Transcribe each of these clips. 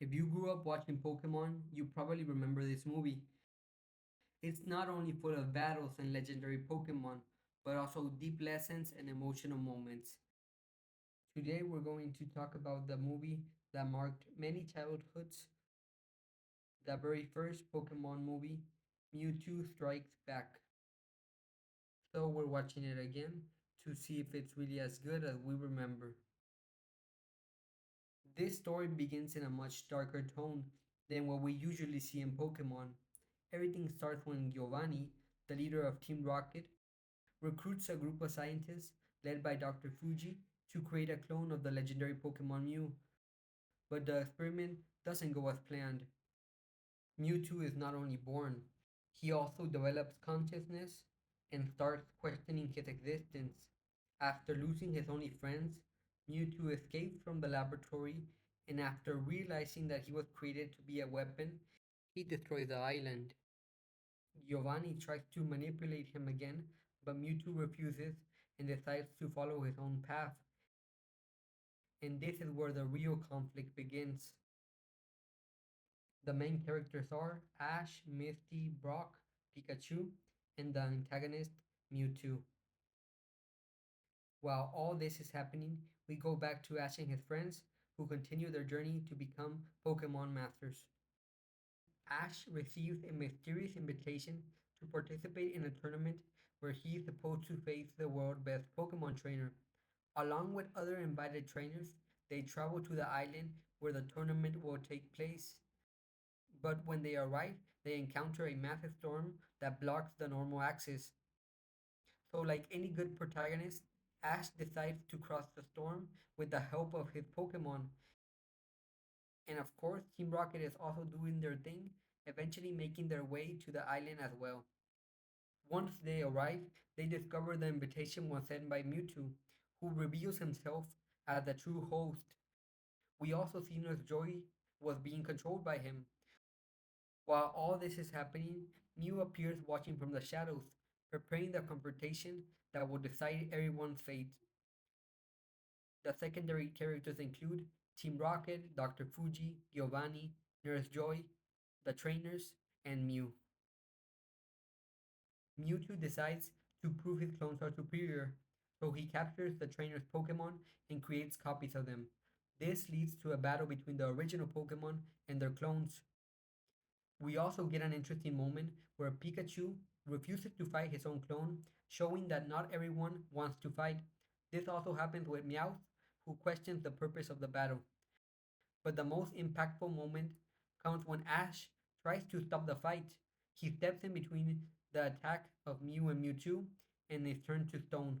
If you grew up watching Pokemon, you probably remember this movie. It's not only full of battles and legendary Pokemon, but also deep lessons and emotional moments. Today we're going to talk about the movie that marked many childhoods, the very first Pokemon movie, Mewtwo Strikes Back. So we're watching it again to see if it's really as good as we remember. This story begins in a much darker tone than what we usually see in Pokemon. Everything starts when Giovanni, the leader of Team Rocket, recruits a group of scientists led by Dr. Fuji to create a clone of the legendary Pokemon Mew. But the experiment doesn't go as planned. Mewtwo is not only born, he also develops consciousness and starts questioning his existence. After losing his only friends, Mewtwo escapes from the laboratory, and after realizing that he was created to be a weapon, he destroys the island. Giovanni tries to manipulate him again, but Mewtwo refuses and decides to follow his own path. And this is where the real conflict begins. The main characters are Ash, Misty, Brock, Pikachu, and the antagonist, Mewtwo. While all this is happening, we go back to Ash and his friends, who continue their journey to become Pokemon Masters. Ash receives a mysterious invitation to participate in a tournament where he is supposed to face the world's best Pokemon trainer. Along with other invited trainers, they travel to the island where the tournament will take place. But when they arrive, they encounter a massive storm that blocks the normal access. So, like any good protagonist, Ash decides to cross the storm with the help of his Pokemon. And of course, Team Rocket is also doing their thing, eventually making their way to the island as well. Once they arrive, they discover the invitation was sent by Mewtwo, who reveals himself as the true host. We also see Nurse Joy was being controlled by him. While all this is happening, Mew appears watching from the shadows, preparing the confrontation that will decide everyone's fate. The secondary characters include Team Rocket, Dr. Fuji, Giovanni, Nurse Joy, the trainers, and Mew. Mewtwo decides to prove his clones are superior, so he captures the trainer's Pokemon and creates copies of them. This leads to a battle between the original Pokemon and their clones. We also get an interesting moment where Pikachu refuses to fight his own clone, showing that not everyone wants to fight. This also happens with Meowth, who questions the purpose of the battle. But the most impactful moment comes when Ash tries to stop the fight. He steps in between the attack of Mew and Mewtwo and is turned to stone.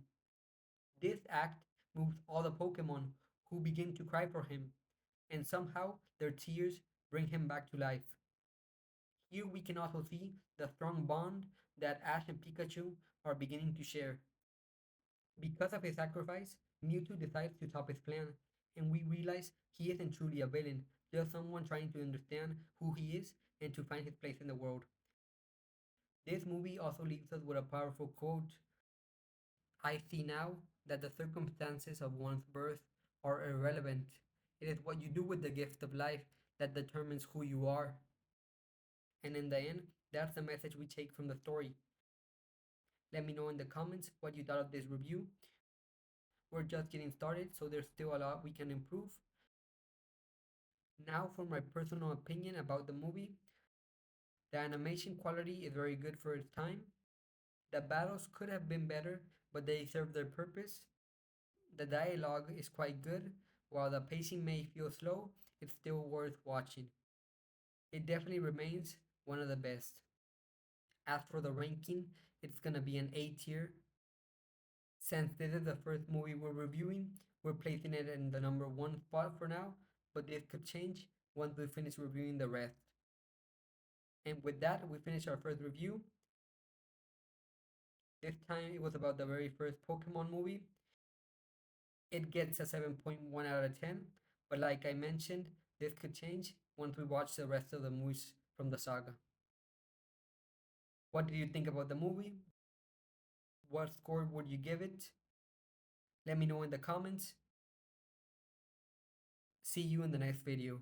This act moves all the Pokemon, who begin to cry for him, and somehow their tears bring him back to life. Here we can also see the strong bond that Ash and Pikachu are beginning to share. Because of his sacrifice, Mewtwo decides to stop his plan, and we realize he isn't truly a villain, just someone trying to understand who he is and to find his place in the world. This movie also leaves us with a powerful quote: I see now that the circumstances of one's birth are irrelevant. It is what you do with the gift of life that determines who you are. And in the end, that's the message we take from the story. Let me know in the comments what you thought of this review. We're just getting started, so there's still a lot we can improve. Now, for my personal opinion about the movie, the animation quality is very good for its time. The battles could have been better, but they serve their purpose. The dialogue is quite good. While the pacing may feel slow, it's still worth watching. It definitely remains one of the best. As for the ranking, it's gonna be an A tier. Since this is the first movie we're reviewing, we're placing it in the number one spot for now, but this could change once we finish reviewing the rest. And with that, we finish our first review. This time it was about the very first Pokemon movie. It gets a 7.1 out of 10, but like I mentioned, this could change once we watch the rest of the movies from the saga. What did you think about the movie? What score would you give it? Let me know in the comments. See you in the next video.